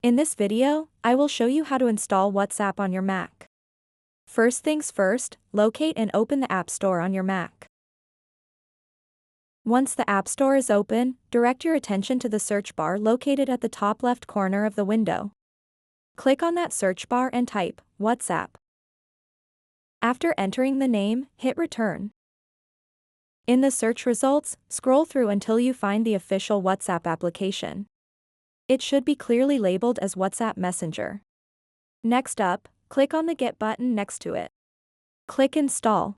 In this video, I will show you how to install WhatsApp on your Mac. First things first, locate and open the App Store on your Mac. Once the App Store is open, direct your attention to the search bar located at the top left corner of the window. Click on that search bar and type WhatsApp. After entering the name, hit return. In the search results, scroll through until you find the official WhatsApp application. It should be clearly labeled as WhatsApp Messenger. Next up, click on the Get button next to it. Click Install.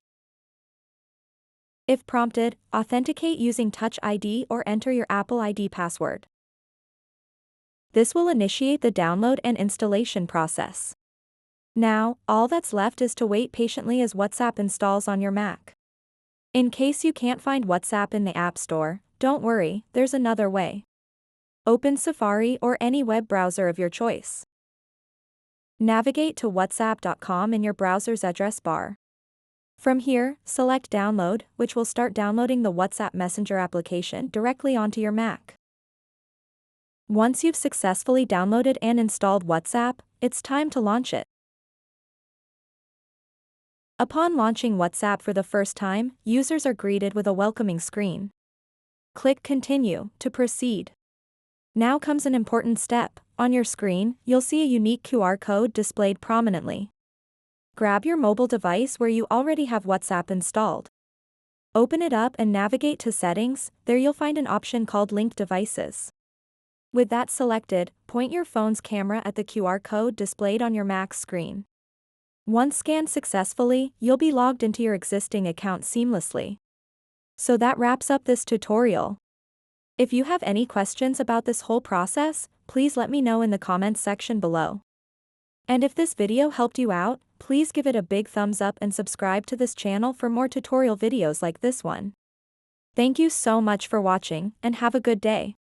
If prompted, authenticate using Touch ID or enter your Apple ID password. This will initiate the download and installation process. Now, all that's left is to wait patiently as WhatsApp installs on your Mac. In case you can't find WhatsApp in the App Store, don't worry, there's another way. Open Safari or any web browser of your choice. Navigate to whatsapp.com in your browser's address bar. From here, select Download, which will start downloading the WhatsApp Messenger application directly onto your Mac. Once you've successfully downloaded and installed WhatsApp, it's time to launch it. Upon launching WhatsApp for the first time, users are greeted with a welcoming screen. Click Continue to proceed. Now comes an important step. On your screen, you'll see a unique QR code displayed prominently. Grab your mobile device where you already have WhatsApp installed. Open it up and navigate to Settings. There you'll find an option called Linked Devices. With that selected, point your phone's camera at the QR code displayed on your Mac's screen. Once scanned successfully, you'll be logged into your existing account seamlessly. So that wraps up this tutorial. If you have any questions about this whole process, please let me know in the comments section below. And if this video helped you out, please give it a big thumbs up and subscribe to this channel for more tutorial videos like this one. Thank you so much for watching, and have a good day.